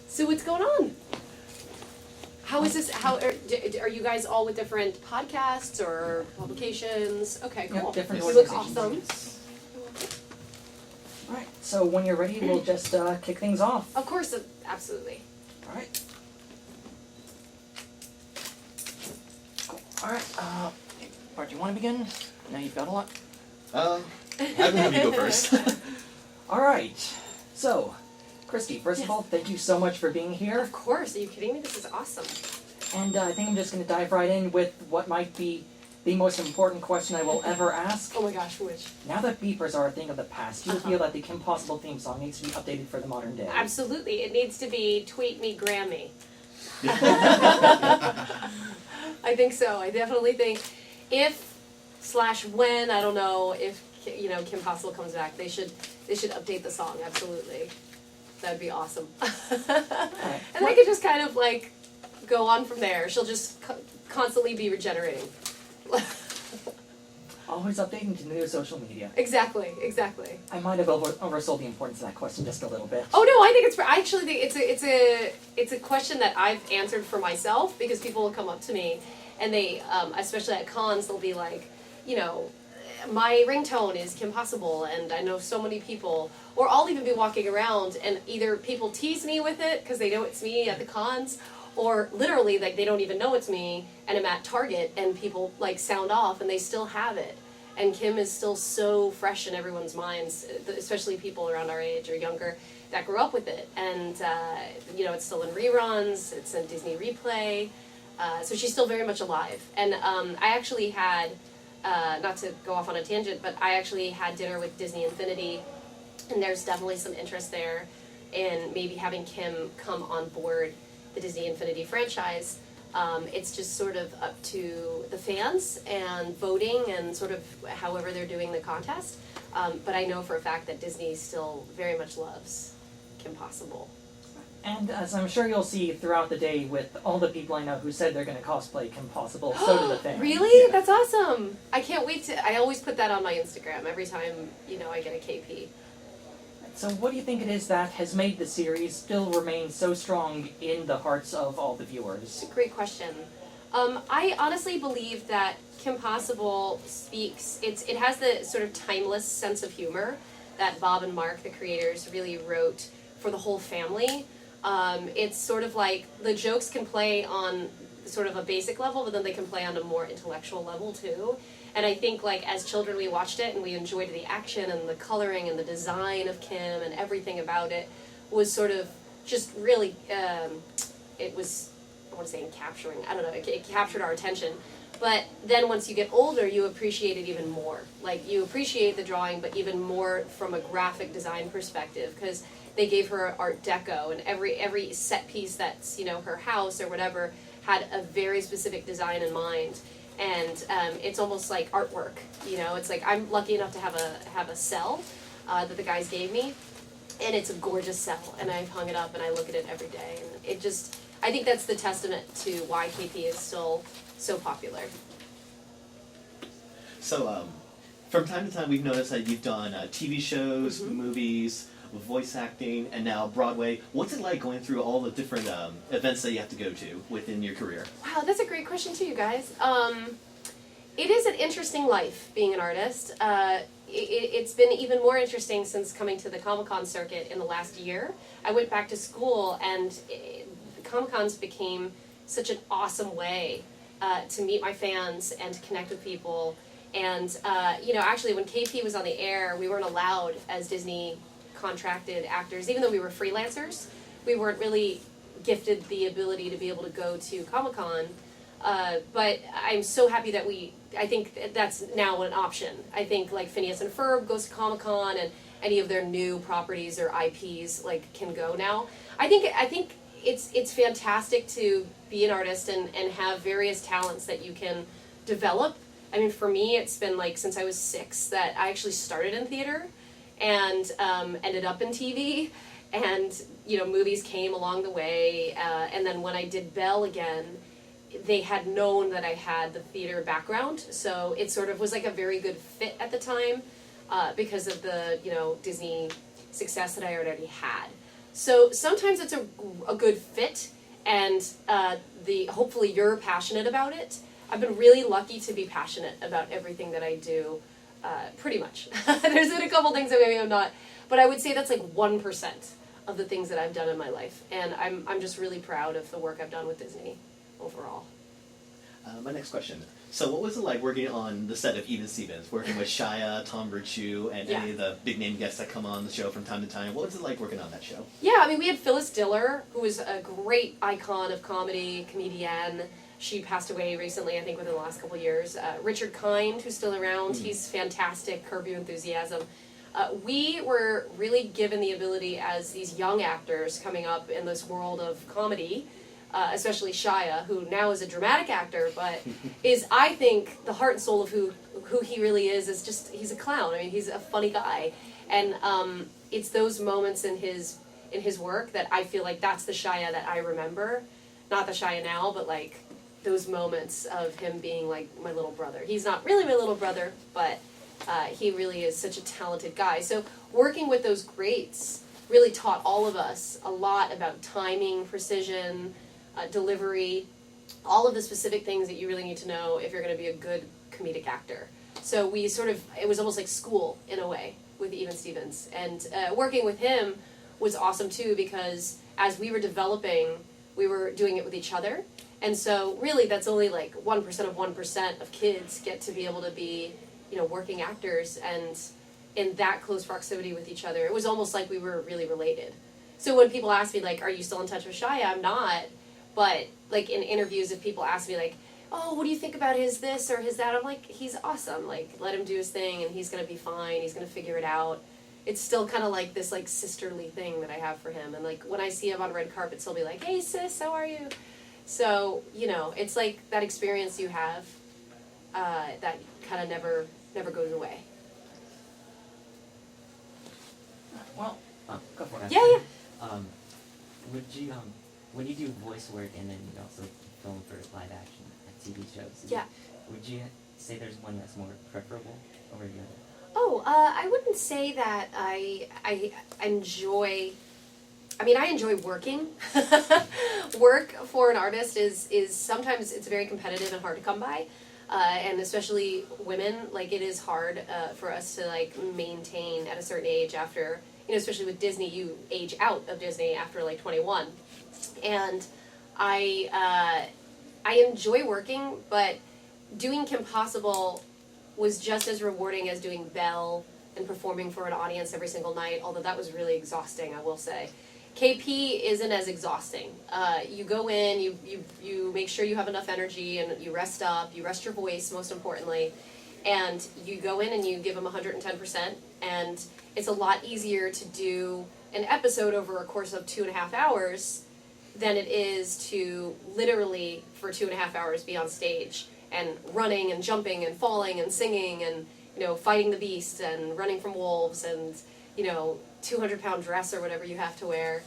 So what's going on? How is this? How are you guys all with different podcasts or publications? Okay, cool. Yep, different You look organizations. awesome. All right, so when you're ready, we'll just kick things off. Of course, absolutely. All right. Cool. All right. Bart, do you want to begin? Now you've got a lot. I would have you go first. All right. So, Christy, first of all, thank you so much for being here. Of course. Are you kidding me? This is awesome. And I think I'm just going to dive right in with what might be the most important question I will ever ask. Oh my gosh, which? Now that beepers are a thing of the past, do you feel that the Kim Possible theme song needs to be updated for the modern day? Absolutely. It needs to be tweet me Grammy. I think so. I definitely think if/when, I don't know, if Kim Possible comes back, they should update the song. Absolutely. That'd be awesome. And they could just kind of like go on from there. She'll just constantly be regenerating. Always updating to new social media. Exactly. I might have oversold the importance of that question just a little bit. Oh no, I actually think it's a question that I've answered for myself, because people will come up to me and they, especially at cons, they'll be like, my ringtone is Kim Possible, and I know so many people, or I'll even be walking around and either people tease me with it because they know it's me at the cons, or literally like they don't even know it's me and I'm at Target and people like sound off and they still have it. And Kim is still so fresh in everyone's minds, especially people around our age or younger that grew up with it. And, it's still in reruns, it's in Disney Replay, so she's still very much alive. And I actually had, not to go off on a tangent, but I actually had dinner with Disney Infinity, and there's definitely some interest there in maybe having Kim come on board the Disney Infinity franchise. It's just sort of up to the fans and voting and sort of however they're doing the contest. But I know for a fact that Disney still very much loves Kim Possible. And as I'm sure you'll see throughout the day with all the people I know who said they're going to cosplay Kim Possible, so do the fans. Really? That's awesome. I can't wait to, I always put that on my Instagram every time, I get a KP. So what do you think it is that has made the series still remain so strong in the hearts of all the viewers? It's a great question. I honestly believe that Kim Possible speaks, it has the sort of timeless sense of humor that Bob and Mark, the creators, really wrote for the whole family. It's sort of like the jokes can play on sort of a basic level, but then they can play on a more intellectual level too. And I think like as children we watched it and we enjoyed the action and the coloring and the design of Kim and everything about it was sort of just really, it was, I want to say encapturing, I don't know, it captured our attention. But then once you get older, you appreciate it even more. Like you appreciate the drawing, but even more from a graphic design perspective, because they gave her Art Deco, and every set piece that's her house or whatever had a very specific design in mind, and it's almost like artwork. It's like I'm lucky enough to have a cell that the guys gave me, and it's a gorgeous cell, and I've hung it up and I look at it every day, and it just I think that's the testament to why KP is still so popular. So, from time to time, we've noticed that you've done TV shows, movies, voice acting, and now Broadway. What's it like going through all the different events that you have to go to within your career? Wow, that's a great question too, you guys. It is an interesting life being an artist. It's been even more interesting since coming to the Comic-Con circuit in the last year. I went back to school, and Comic-Cons became such an awesome way to meet my fans and to connect with people. And, actually when KP was on the air, we weren't allowed as Disney contracted actors, even though we were freelancers, we weren't really gifted the ability to be able to go to Comic-Con. But I'm so happy that I think that's now an option. I think like Phineas and Ferb goes to Comic-Con, and any of their new properties or IPs like can go now. I think it's fantastic to be an artist and have various talents that you can develop. I mean, for me, it's been like since I was 6 that I actually started in theater and ended up in TV, and movies came along the way, and then when I did Belle again, they had known that I had the theater background, so it sort of was like a very good fit at the time because of the Disney success that I already had. So sometimes it's a good fit, and hopefully you're passionate about it. I've been really lucky to be passionate about everything that I do, pretty much. There's been a couple things that maybe I'm not, but I would say that's like 1% of the things that I've done in my life, and I'm just really proud of the work I've done with Disney overall. My next question. So what was it like working on the set of Even Stevens, working with Shia, Tom Virtue, and any of the big name guests that come on the show from time to time? What was it like working on that show? Yeah, I mean, we had Phyllis Diller, who was a great icon of comedy, comedian. She passed away recently, I think within the last couple of years. Richard Kind, who's still around, he's fantastic, Curb Your Enthusiasm. We were really given the ability as these young actors coming up in this world of comedy, especially Shia, who now is a dramatic actor, but is, I think, the heart and soul of who he really is just, he's a clown. I mean, he's a funny guy. And it's those moments in his work that I feel like that's the Shia that I remember. Not the Shia now, but like those moments of him being like my little brother. He's not really my little brother, but he really is such a talented guy. So working with those greats really taught all of us a lot about timing, precision, delivery, all of the specific things that you really need to know if you're going to be a good comedic actor. So we it was almost like school in a way with Even Stevens. And working with him was awesome too, because as we were developing, we were doing it with each other. And so really that's only like 1% of 1% of kids get to be able to be, working actors and in that close proximity with each other. It was almost like we were really related. So when people ask me like, are you still in touch with Shia? I'm not. But like in interviews, if people ask me like, oh, what do you think about his this or his that? I'm like, he's awesome. Like, let him do his thing and he's going to be fine. He's going to figure it out. It's still kind of like this like sisterly thing that I have for him. And like when I see him on red carpets, he'll be like, hey sis, how are you? So, it's like that experience you have that kind of never goes away. Well, go for it. Yeah. Would you when you do voice work and then you also film for live action TV shows? Yeah. Would you say there's one that's more preferable over the other? Oh, I wouldn't say that I enjoy. I mean, I enjoy working. Work for an artist is sometimes it's very competitive and hard to come by, and especially women. Like it is hard for us to like maintain at a certain age after, especially with Disney, you age out of Disney after like 21, and I enjoy working, but doing Kim Possible was just as rewarding as doing Belle and performing for an audience every single night. Although that was really exhausting, I will say. KP isn't as exhausting. You go in, you make sure you have enough energy and you rest up, you rest your voice most importantly, and you go in and you give them 110%, and it's a lot easier to do an episode over a course of 2.5 hours than it is to literally for 2.5 hours be on stage and running and jumping and falling and singing and fighting the beast and running from wolves and 200-pound dress or whatever you have to wear.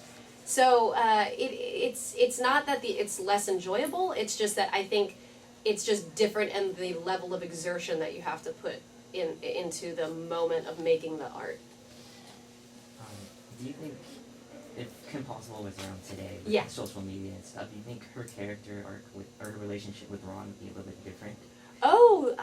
So it's not that it's less enjoyable. It's just that I think it's just different in the level of exertion that you have to put into the moment of making the art. Do you think if Kim Possible was around today with social media and stuff, do you think her character or her relationship with Ron would be a little bit different? Oh,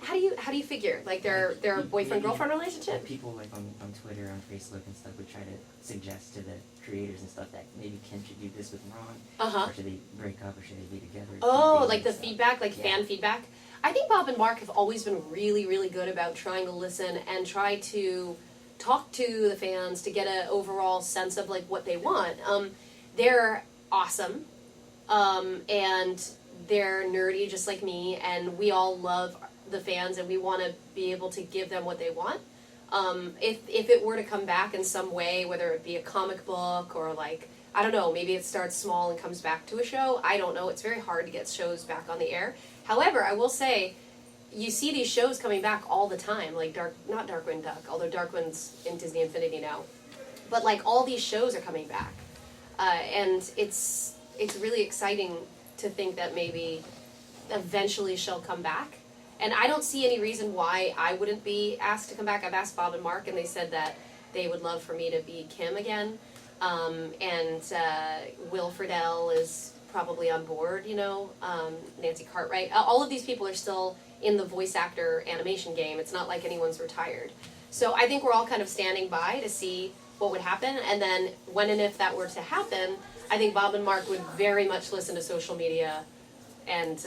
how do you figure? Like their boyfriend-girlfriend relationship? People like on Twitter, on Facebook and stuff would try to suggest to the creators and stuff that maybe Kim should do this with Ron, or should they break up, or should they be together? Oh, like the feedback, fan feedback? I think Bob and Mark have always been really, really good about trying to listen and try to talk to the fans to get an overall sense of like what they want. They're awesome, and they're nerdy just like me, and we all love the fans and we want to be able to give them what they want. If it were to come back in some way, whether it be a comic book or like, I don't know, maybe it starts small and comes back to a show, I don't know, it's very hard to get shows back on the air. However, I will say, you see these shows coming back all the time, like not Darkwing Duck, although Darkwing's in Disney Infinity now, but like all these shows are coming back, and it's really exciting to think that maybe eventually she'll come back. And I don't see any reason why I wouldn't be asked to come back. I've asked Bob and Mark, and they said that they would love for me to be Kim again. And Will Friedle is probably on board, you know, Nancy Cartwright. All of these people are still in the voice actor animation game. It's not like anyone's retired. So I think we're all kind of standing by to see what would happen. And then when and if that were to happen, I think Bob and Mark would very much listen to social media and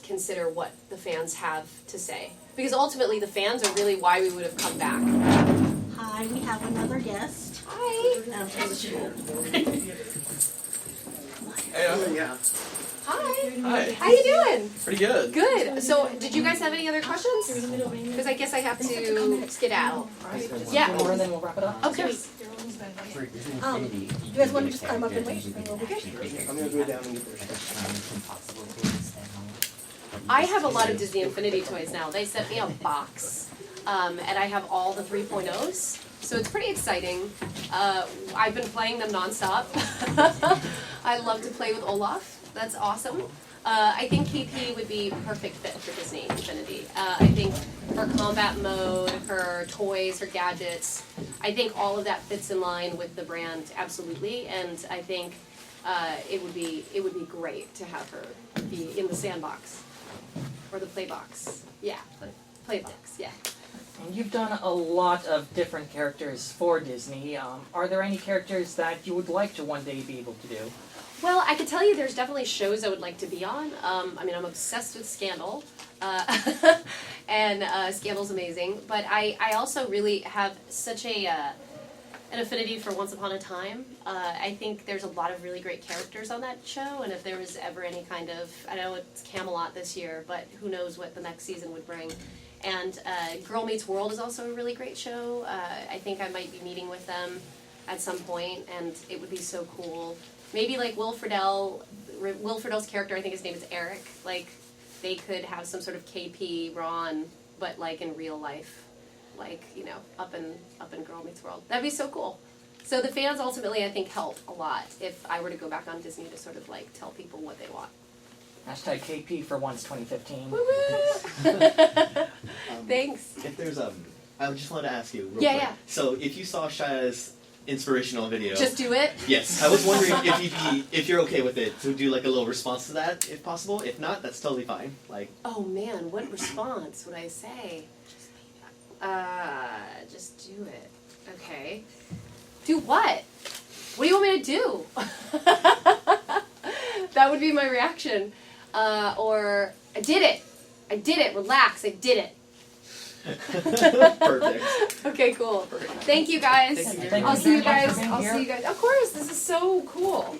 consider what the fans have to say. Because ultimately the fans are really why we would have come back. Hi, we have another guest. Hi. Hey, yeah. Hi. Hi. How you doing? Pretty good. Good. So, did you guys have any other questions? Because I guess I have to skedaddle. Yeah. Two more and then we'll wrap it up. Okay. For Disney Um, Infinity, you guys wanna just climb up and wait? I'm I'm gonna go down and get there. Impossible toys and I have a lot of Disney Infinity toys now. They sent me a box, and I have all the 3.0s. So it's pretty exciting. I've been playing them nonstop. I love to play with Olaf. That's awesome. I think KP would be a perfect fit for Disney Infinity. I think her combat mode, her toys, her gadgets, I think all of that fits in line with the brand absolutely. And I think it would be great to have her be in the sandbox or the playbox. Yeah, playbox. Yeah. And you've done a lot of different characters for Disney. Are there any characters that you would like to one day be able to do? Well, I could tell you there's definitely shows I would like to be on. I mean, I'm obsessed with Scandal, and Scandal's amazing. But I also really have such an affinity for Once Upon a Time. I think there's a lot of really great characters on that show, and if there was ever any kind of, I know it's Camelot this year, but who knows what the next season would bring. And Girl Meets World is also a really great show. I think I might be meeting with them at some point, and it would be so cool. Maybe like Will Friedle's character, I think his name is Eric, like they could have some sort of KP Ron, but like in real life, like, you know, up in Girl Meets World. That'd be so cool. So the fans ultimately, I think, help a lot if I were to go back on Disney to sort of like tell people what they want. Hashtag KP for once 2015. Woo-woo! Thanks. If there's I just wanted to ask you real Yeah, quick. yeah. So if you saw Shia's inspirational video, Just do it. yes, I was wondering if you're okay with it to do like a little response to that, if possible. If not, that's totally fine. Like, Oh man, what response would I say? Just do it. Okay. Do what? What do you want me to do? That would be my reaction. Or, I did it, relax, I did it. perfect. Okay, cool. Thank you guys. Thank I'll you see you very much guys. for being I'll here. see you guys. Of course, this is so cool.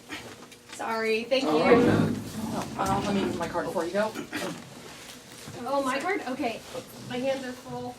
Sorry, thank you. Let me give my card before you go. Oh, my card? Okay. My hands are full.